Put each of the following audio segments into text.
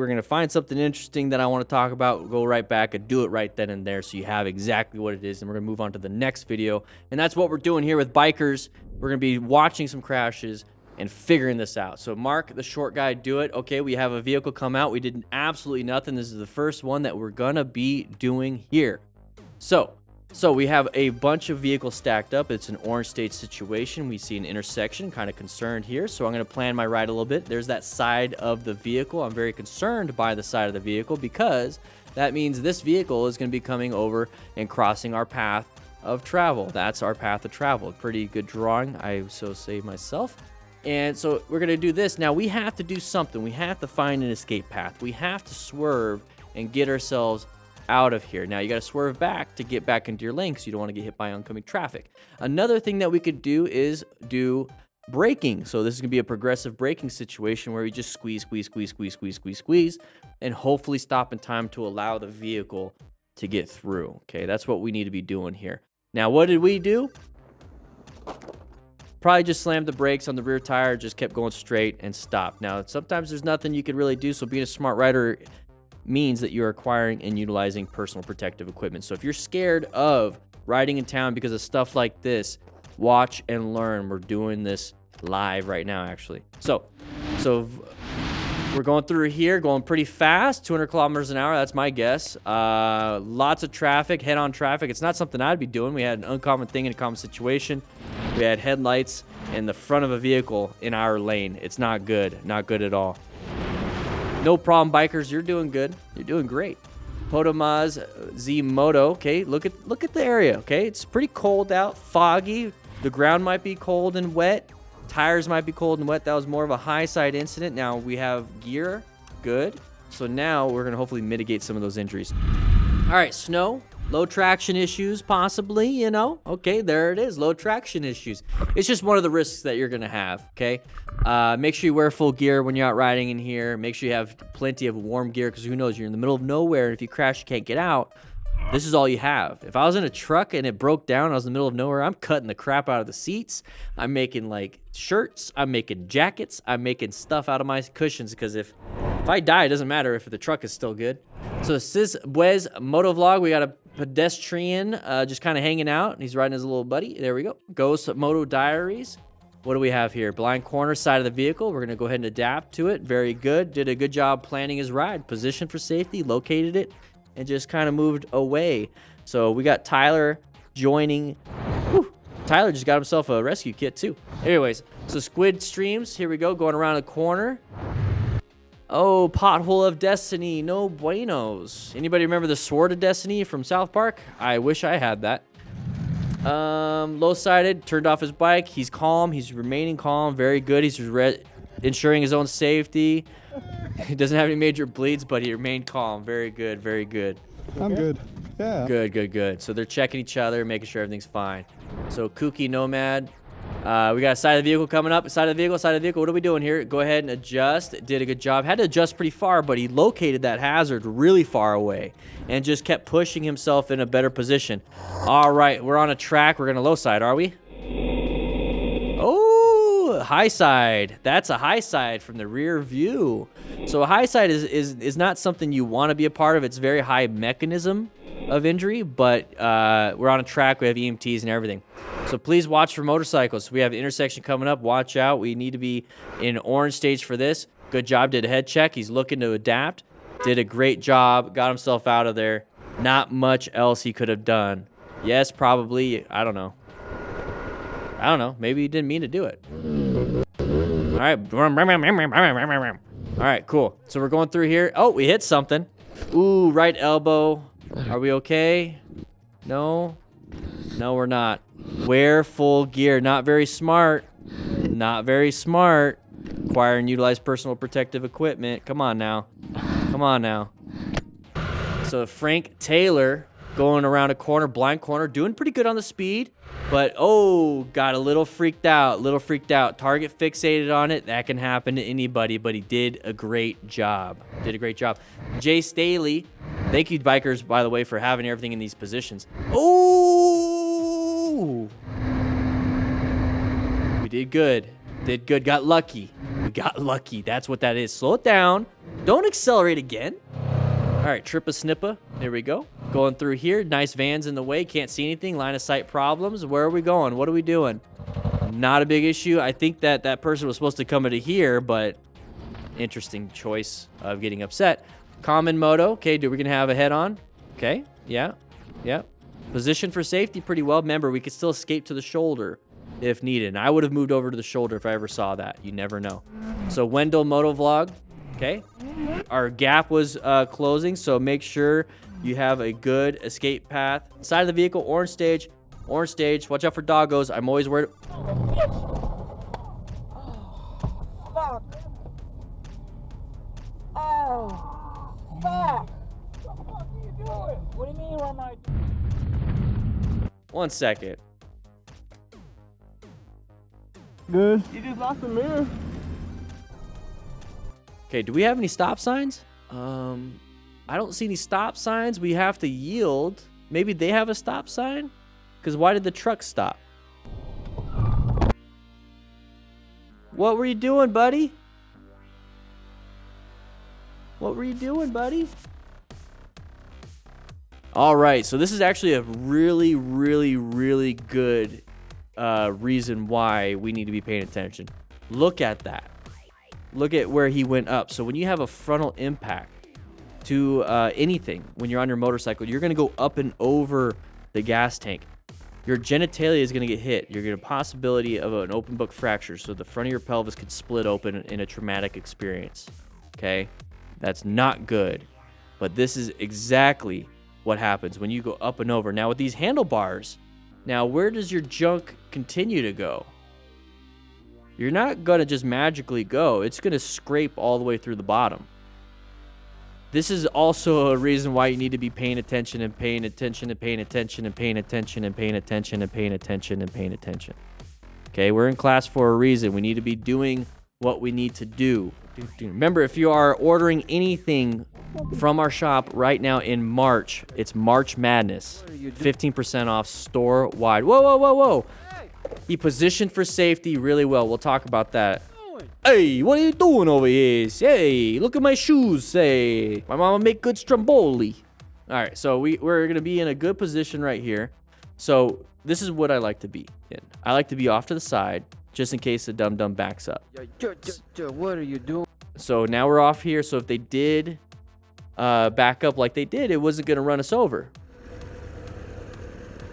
we're going to find something interesting that I want to talk about, go right back and do it right then and there so you have exactly what it is, and we're going to move on to the next video. And that's what we're doing here with bikers. We're going to be watching some crashes and figuring this out. So Mark, the short guy, do it. Okay, we have a vehicle come out. We did absolutely nothing. This is the first one that we're going to be doing here. So we have a bunch of vehicles stacked up. It's an orange stage situation. We see an intersection, kind of concerned here. So I'm going to plan my ride a little bit. There's that side of the vehicle. I'm very concerned by the side of the vehicle because that means this vehicle is going to be coming over and crossing our path of travel. That's our path of travel. Pretty good drawing, I so say myself. And so we're going to do this. Now we have to do something. We have to find an escape path. We have to swerve and get ourselves out of here. Now you got to swerve back to get back into your lane because you don't want to get hit by oncoming traffic. Another thing that we could do is do braking. So this is gonna be a progressive braking situation where we just squeeze, and hopefully stop in time to allow the vehicle to get through. Okay, that's what we need to be doing here. Now, what did we do? Probably just slammed the brakes on the rear tire, just kept going straight and stopped. Now, sometimes there's nothing you could really do, so being a smart rider means that you're acquiring and utilizing personal protective equipment. So if you're scared of riding in town because of stuff like this, watch and learn. We're doing this live right now, actually. So we're going through here, going pretty fast, 200 kilometers an hour. That's my guess. Lots of traffic, head-on traffic. It's not something I'd be doing. We had an uncommon thing in a common situation. We had headlights in the front of a vehicle in our lane. It's not good at all. No problem, bikers. You're doing good. You're doing great. Potomaz Z Moto. Okay, look at the area. Okay, it's pretty cold out, foggy. The ground might be cold and wet. Tires might be cold and wet. That was more of a high side incident. Now we have gear. Good. So now we're gonna hopefully mitigate some of those injuries. All right, snow. Low traction issues, possibly, you know. Okay, there it is, low traction issues. It's just one of the risks that you're gonna have, okay? Make sure you wear full gear when you're out riding in here. Make sure you have plenty of warm gear, because who knows, you're in the middle of nowhere, and if you crash, you can't get out. This is all you have. If I was in a truck and it broke down, I was in the middle of nowhere, I'm cutting the crap out of the seats. I'm making, like, shirts. I'm making jackets. I'm making stuff out of my cushions, because if I die, it doesn't matter if the truck is still good. So this is Wes Motovlog. We got a pedestrian just kind of hanging out. He's riding his little buddy. There we go. Ghost Moto Diaries. What do we have here? Blind corner side of the vehicle. We're going to go ahead and adapt to it. Very good. Did a good job planning his ride. Positioned for safety. Located it. And just kind of moved away. So we got Tyler joining. Whew. Tyler just got himself a rescue kit too. Anyways, so Squid Streams. Here we go. Going around the corner. Oh, Pothole of Destiny, no buenos. Anybody remember the Sword of Destiny from South Park? I wish I had that. Low-sided, turned off his bike. He's calm. He's remaining calm. Very good. He's ensuring his own safety. He doesn't have any major bleeds, but he remained calm. Very good, very good. I'm good. Yeah. Good. So they're checking each other, making sure everything's fine. So Kooky Nomad. We got a side of the vehicle coming up. Side of the vehicle. What are we doing here? Go ahead and adjust. Did a good job. Had to adjust pretty far, but he located that hazard really far away and just kept pushing himself in a better position. All right, we're on a track. We're going to low side, are we? Oh, high side. That's a high side from the rear view. So a high side is not something you want to be a part of. It's very high mechanism of injury, but we're on a track. We have EMTs and everything. So please watch for motorcycles. We have the intersection coming up. Watch out. We need to be in orange stage for this. Good job. Did a head check. He's looking to adapt. Did a great job. Got himself out of there. Not much else he could have done. Yes, probably. I don't know. Maybe he didn't mean to do it. All right, cool. So we're going through here. Oh, we hit something. Ooh, right elbow. Are we okay? No, we're not. Wear full gear. Not very smart. Acquire and utilize personal protective equipment. Come on now. So Frank Taylor going around a corner, blind corner, doing pretty good on the speed, but got a little freaked out. Target fixated on it. That can happen to anybody, but he did a great job. Jay Staley, thank you, bikers, by the way, for having everything in these positions. Oh, we did good. Did good. Got lucky. We got lucky. That's what that is. Slow it down. Don't accelerate again. All right, trippa snippa. There we go. Going through here. Nice vans in the way. Can't see anything. Line of sight problems. Where are we going? What are we doing? Not a big issue. I think that person was supposed to come into here, but interesting choice of getting upset. Common moto. Okay, we're going to have a head-on. Okay, yeah. Position for safety pretty well. Remember, we could still escape to the shoulder if needed. And I would have moved over to the shoulder if I ever saw that. You never know. So Wendell Moto Vlog. Okay. Our gap was closing, so make sure you have a good escape path. Side of the vehicle, orange stage. Orange stage. Watch out for doggos. I'm always worried. Fuck. Oh, fuck. What the fuck are you doing? What do you mean, what am I doing? 1 second. Good. You just lost the mirror. Okay, do we have any stop signs? I don't see any stop signs. We have to yield. Maybe they have a stop sign? Because why did the truck stop? What were you doing, buddy? What were you doing, buddy? All right, so this is actually a really, really, really good reason why we need to be paying attention. Look at that. Look at where he went up. So when you have a frontal impact to anything, when you're on your motorcycle, you're going to go up and over the gas tank. Your genitalia is going to get hit. You're going to possibility of an open book fracture, so the front of your pelvis could split open in a traumatic experience. Okay? That's not good. But this is exactly what happens when you go up and over. Now with these handlebars, now where does your junk continue to go? You're not going to just magically go. It's going to scrape all the way through the bottom. This is also a reason why you need to be paying attention and paying attention and paying attention and paying attention and paying attention and paying attention and paying attention. Okay, we're in class for a reason. We need to be doing what we need to do. Remember, if you are ordering anything from our shop right now in March, it's March Madness. 15% off store-wide. Whoa, whoa, whoa, whoa. He positioned for safety really well. We'll talk about that. Hey, what are you doing over here? Hey, look at my shoes. Hey, my mama make good stromboli. All right, so we're going to be in a good position right here. So this is what I like to be in. I like to be off to the side just in case the dum-dum backs up. What are you doing? So now we're off here. So if they did back up like they did, it wasn't going to run us over.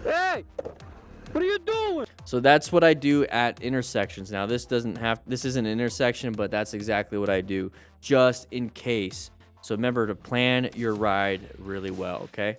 Hey! What are you doing? So that's what I do at intersections. Now this isn't an intersection, but that's exactly what I do just in case. So remember to plan your ride really well, okay?